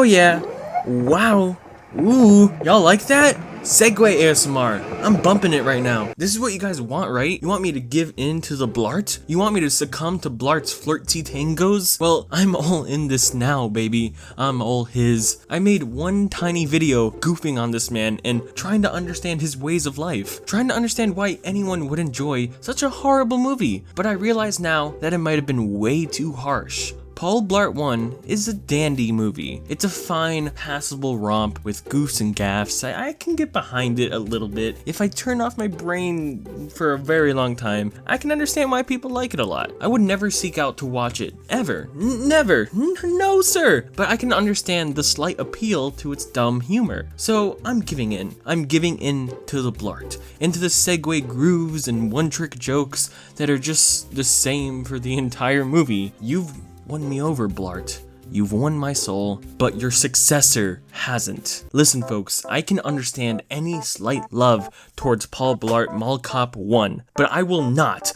yeah. Wow. Ooh, y'all like that? Segway ASMR. I'm bumping it right now. This is what you guys want, right? You want me to give in to the Blart? You want me to succumb to Blart's flirty tangos? Well, I'm all in this now, baby. I'm all his. I made one tiny video goofing on this man and trying to understand his ways of life. Trying to understand why anyone would enjoy such a horrible movie. But I realize now that it might have been way too harsh. Paul Blart 1 is a dandy movie. It's a fine, passable romp with goofs and gaffs. I can get behind it a little bit. If I turn off my brain for a very long time, I can understand why people like it a lot. I would never seek out to watch it, ever. Never. No, sir. But I can understand the slight appeal to its dumb humor. So I'm giving in. I'm giving in to the Blart, into the segue grooves and one-trick jokes that are just the same for the entire movie. You've won me over, Blart. You've won my soul, but your successor hasn't. Listen, folks, I can understand any slight love towards Paul Blart Mall Cop 1, but I will not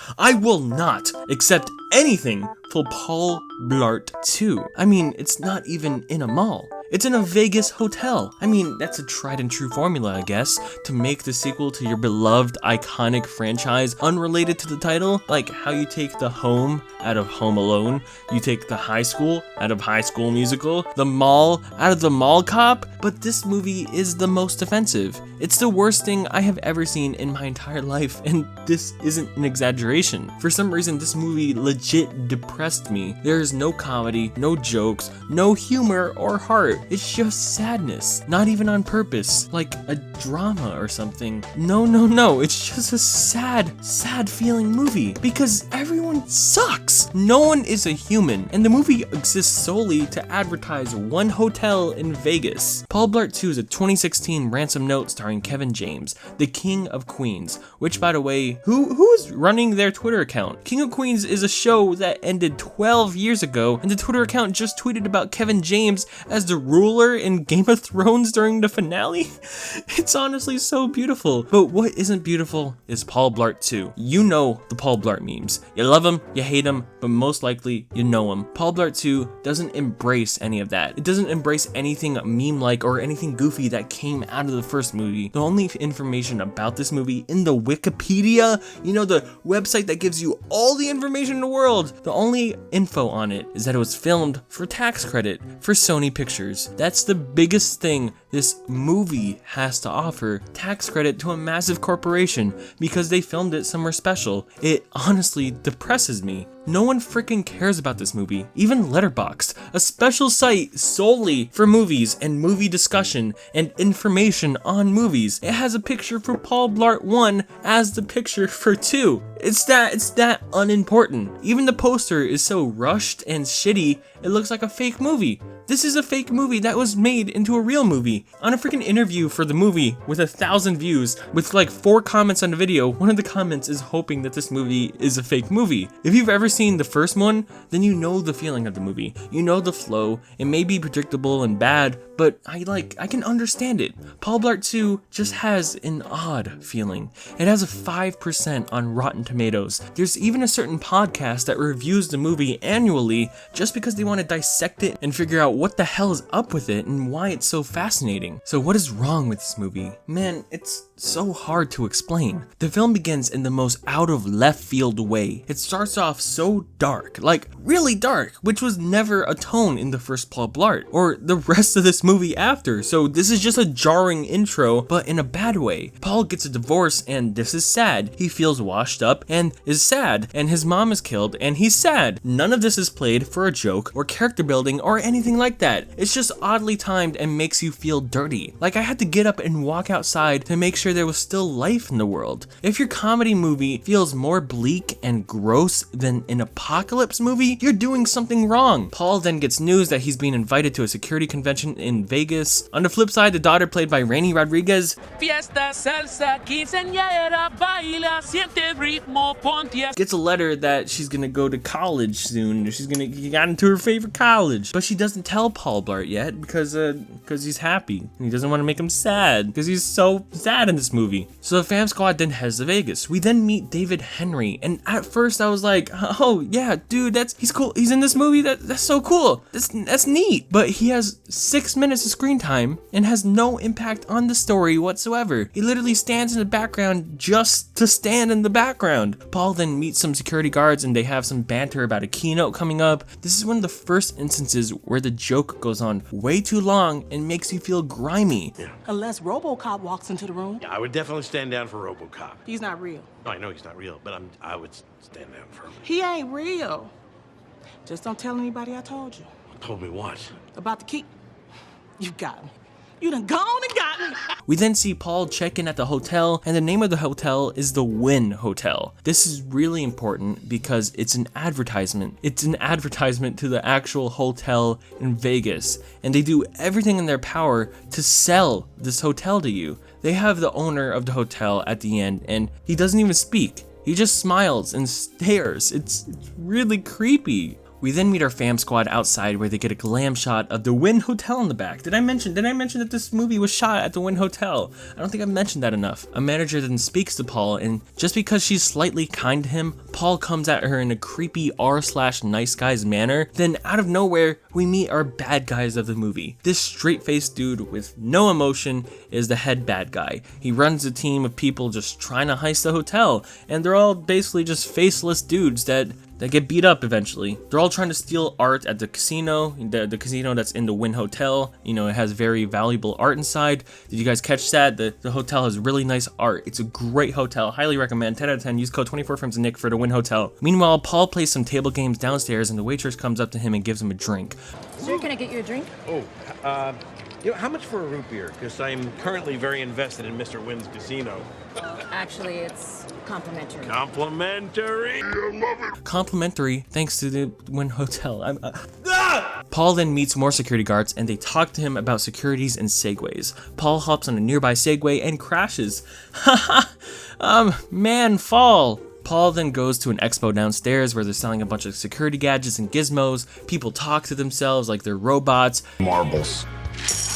accept anything for Paul Blart 2. I mean, it's not even in a mall. It's in a Vegas hotel. I mean, that's a tried and true formula, I guess, to make the sequel to your beloved iconic franchise unrelated to the title, like how you take the home out of Home Alone, you take the high school out of High School Musical, the mall out of the Mall Cop, but this movie is the most offensive. It's the worst thing I have ever seen in my entire life, and this isn't an exaggeration. For some reason, this movie legit depressed me. There is no comedy, no jokes, no humor or heart. It's just sadness, not even on purpose, like a drama or something. No, it's just a sad feeling movie because everyone sucks. No one is a human, and the movie exists solely to advertise one hotel in Vegas. Paul Blart 2 is a 2016 ransom note starring Kevin James, the King of Queens, which, by the way, who is running their Twitter account? King of Queens is a show that ended 12 years ago, and the Twitter account just tweeted about Kevin James as the ruler in Game of Thrones during the finale. It's honestly so beautiful. But what isn't beautiful is Paul Blart 2. You know the Paul Blart memes. You love him, you hate him, but most likely you know him. Paul Blart 2 doesn't embrace any of that. It doesn't embrace anything meme-like or anything goofy that came out of the first movie. The only information about this movie in the Wikipedia, you know, the website that gives you all the information in the world, the only info on it is that it was filmed for tax credit for Sony Pictures. That's the biggest thing this movie has to offer, tax credit to a massive corporation because they filmed it somewhere special. It honestly depresses me. No one freaking cares about this movie. Even Letterboxd, a special site solely for movies and movie discussion and information on movies. It has a picture for Paul Blart 1 as the picture for 2. It's that unimportant. Even the poster is so rushed and shitty, it looks like a fake movie. This is a fake movie that was made into a real movie. On a freaking interview for the movie with 1,000 views, with like 4 comments on the video, one of the comments is hoping that this movie is a fake movie. If you've ever seen the first one, then you know the feeling of the movie. You know the flow. It may be predictable and bad, but I can understand it. Paul Blart 2 just has an odd feeling. It has a 5% on Rotten Tomatoes. There's even a certain podcast that reviews the movie annually just because they want to dissect it and figure out what the hell is up with it and why it's so fascinating. So what is wrong with this movie? Man, it's so hard to explain. The film begins in the most out of left field way. It starts off so dark, like really dark, which was never a tone in the first Paul Blart or the rest of this movie after. So this is just a jarring intro, but in a bad way. Paul gets a divorce and this is sad. He feels washed up and is sad, and his mom is killed and he's sad. None of this is played for a joke or character building or anything like that. It's just oddly timed and makes you feel dirty. Like I had to get up and walk outside to make sure there was still life in the world. If your comedy movie feels more bleak and gross than an apocalypse movie, you're doing something wrong. Paul then gets news that he's being invited to a security convention in Vegas. On the flip side, the daughter played by Rainy Rodriguez Fiesta, salsa, quinceañera, baila, siente ritmo, ponte. Gets a letter that she's gonna go to college soon. She got into her favorite college, but she doesn't tell Paul Blart yet because he's happy. happy, and he doesn't want to make him sad because he's so sad in this movie. So the fam squad then heads to Vegas. We then meet David Henry, and at first I was like, oh yeah, dude, he's cool. He's in this movie. That's so cool. That's neat. But he has 6 minutes of screen time and has no impact on the story whatsoever. He literally stands in the background just to stand in the background. Paul then meets some security guards and they have some banter about a keynote coming up. This is one of the first instances where the joke goes on way too long and makes you feel grimy. Yeah. Unless RoboCop walks into the room. Yeah, I would definitely stand down for RoboCop. He's not real. No, I know he's not real, but I would stand down for him. He ain't real. Just don't tell anybody I told you. Told me what? About the key. You got me. You done gone and got me. We then see Paul check in at the hotel, and the name of the hotel is the Wynn Hotel. This is really important because it's an advertisement. It's an advertisement to the actual hotel in Vegas, and they do everything in their power to sell this hotel to you. They have the owner of the hotel at the end, and he doesn't even speak. He just smiles and stares. It's really creepy. We then meet our fam squad outside where they get a glam shot of the Wynn Hotel in the back. Did I mention that this movie was shot at the Wynn Hotel? I don't think I've mentioned that enough. A manager then speaks to Paul, and just because she's slightly kind to him, Paul comes at her in a creepy r/nice guys manner. Then out of nowhere, we meet our bad guys of the movie. This straight-faced dude with no emotion is the head bad guy. He runs a team of people just trying to heist the hotel, and they're all basically just faceless dudes that get beat up eventually. They're all trying to steal art at the casino, the casino that's in the Wynn Hotel. You know, it has very valuable art inside. Did you guys catch that? The hotel has really nice art. It's a great hotel. Highly recommend. 10 out of 10. Use code 24FRAMESNICK for the Wynn Hotel. Meanwhile, Paul plays some table games downstairs and the waitress comes up to him and gives him a drink. Sir, can I get you a drink? Oh, how much for a root beer? Because I'm currently very invested in Mr. Wynn's casino. Actually, it's complimentary. Complimentary? I love it. Complimentary thanks to the Wynn Hotel. Paul then meets more security guards and they talk to him about securities and segways. Paul hops on a nearby segway and crashes. Man fall. Paul then goes to an expo downstairs where they're selling a bunch of security gadgets and gizmos. People talk to themselves like they're robots. Marbles.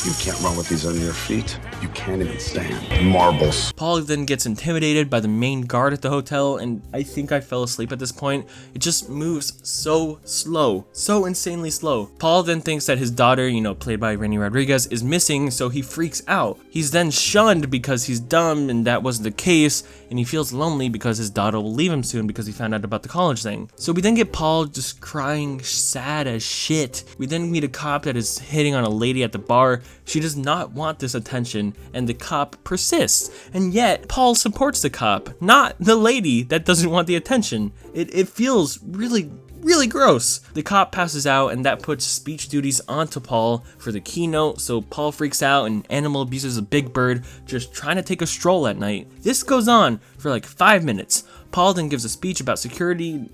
You can't run with these on your feet. You can't even stand. Marbles. Paul then gets intimidated by the main guard at the hotel, and I think I fell asleep at this point. It just moves so slow, so insanely slow. Paul then thinks that his daughter, played by Rennie Rodriguez, is missing, so he freaks out. He's then shunned because he's dumb and that wasn't the case, and he feels lonely because his daughter will leave him soon because he found out about the college thing. So we then get Paul just crying sad as shit. We then meet a cop that is hitting on a lady at the bar. She does not want this attention, and the cop persists. And yet, Paul supports the cop, not the lady that doesn't want the attention. It feels really gross. The cop passes out, and that puts speech duties onto Paul for the keynote, so Paul freaks out and animal abuses a big bird just trying to take a stroll at night. This goes on for like 5 minutes. Paul then gives a speech about security.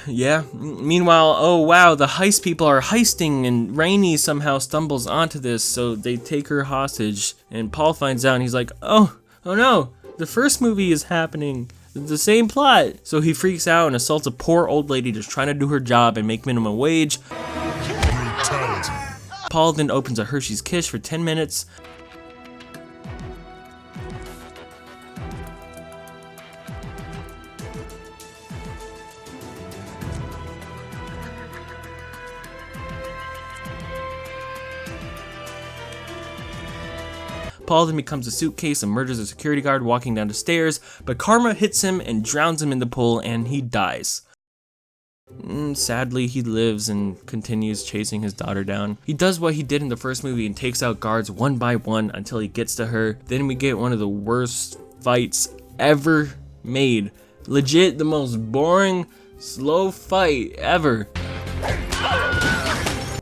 Yeah. Meanwhile, oh wow, the heist people are heisting and Rainey somehow stumbles onto this, so they take her hostage. And Paul finds out and he's like, oh no, the first movie is happening. The same plot. So he freaks out and assaults a poor old lady just trying to do her job and make minimum wage. Paul then opens a Hershey's Kiss for 10 minutes. Paul then becomes a suitcase and murders a security guard walking down the stairs, but karma hits him and drowns him in the pool and he dies. Sadly, he lives and continues chasing his daughter down. He does what he did in the first movie and takes out guards one by one until he gets to her. Then we get one of the worst fights ever made. Legit the most boring, slow fight ever.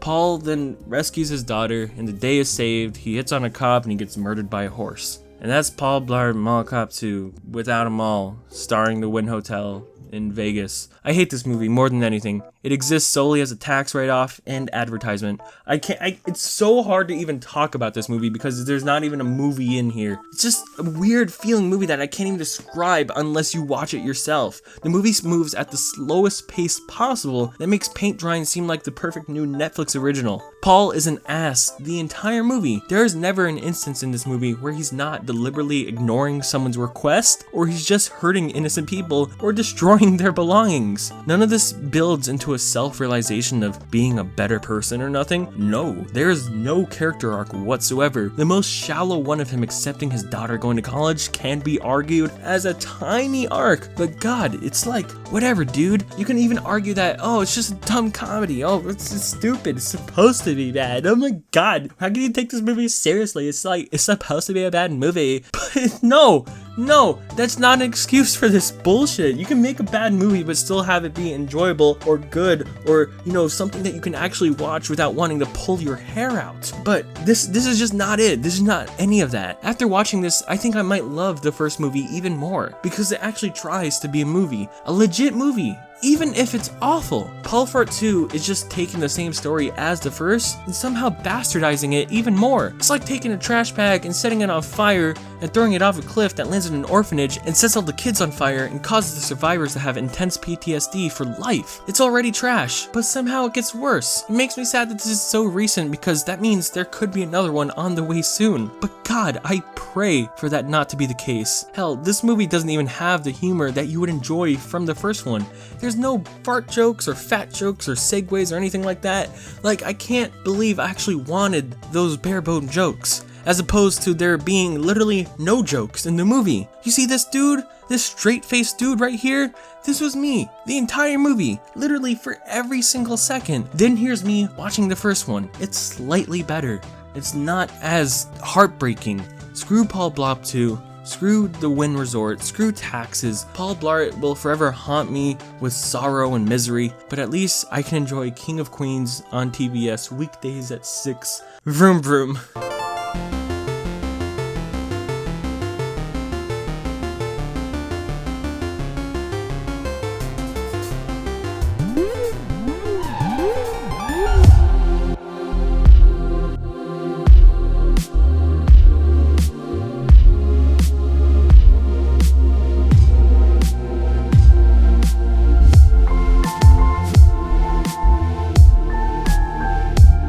Paul then rescues his daughter, and the day is saved. He hits on a cop, and he gets murdered by a horse. And that's Paul Blart Mall Cop 2, Without a Mall, starring the Wynn Hotel in Vegas. I hate this movie more than anything. It exists solely as a tax write-off and advertisement. It's so hard to even talk about this movie because there's not even a movie in here. It's just a weird feeling movie that I can't even describe unless you watch it yourself. The movie moves at the slowest pace possible that makes paint drying seem like the perfect new Netflix original. Paul is an ass the entire movie. There is never an instance in this movie where he's not deliberately ignoring someone's request, or he's just hurting innocent people, or destroying their belongings. None of this builds into a self-realization of being a better person or nothing. No, there is no character arc whatsoever. The most shallow one of him accepting his daughter going to college can be argued as a tiny arc, but God, it's like, whatever, dude. You can even argue that, oh, it's just a dumb comedy. Oh, it's stupid. It's supposed to be bad. Oh my God, how can you take this movie seriously? It's like, it's supposed to be a bad movie, but no, that's not an excuse for this bullshit. You can make a bad movie but still have it be enjoyable or good, or, you know, something that you can actually watch without wanting to pull your hair out. But this is just not it. This is not any of that. After watching this, I think I might love the first movie even more because it actually tries to be a movie, a legit movie. Even if it's awful. Paul Blart 2 is just taking the same story as the first and somehow bastardizing it even more. It's like taking a trash bag and setting it on fire and throwing it off a cliff that lands in an orphanage and sets all the kids on fire and causes the survivors to have intense PTSD for life. It's already trash, but somehow it gets worse. It makes me sad that this is so recent because that means there could be another one on the way soon. But God, I pray for that not to be the case. Hell, this movie doesn't even have the humor that you would enjoy from the first one. There's no fart jokes or fat jokes or segues or anything like that. Like, I can't believe I actually wanted those bare-bone jokes, as opposed to there being literally no jokes in the movie. You see this dude? This straight-faced dude right here? This was me, the entire movie, literally for every single second. Then here's me watching the first one. It's slightly better. It's not as heartbreaking. Screw Paul Blop 2. Screw the Wynn Resort, screw taxes. Paul Blart will forever haunt me with sorrow and misery, but at least I can enjoy King of Queens on TBS weekdays at 6. Vroom vroom.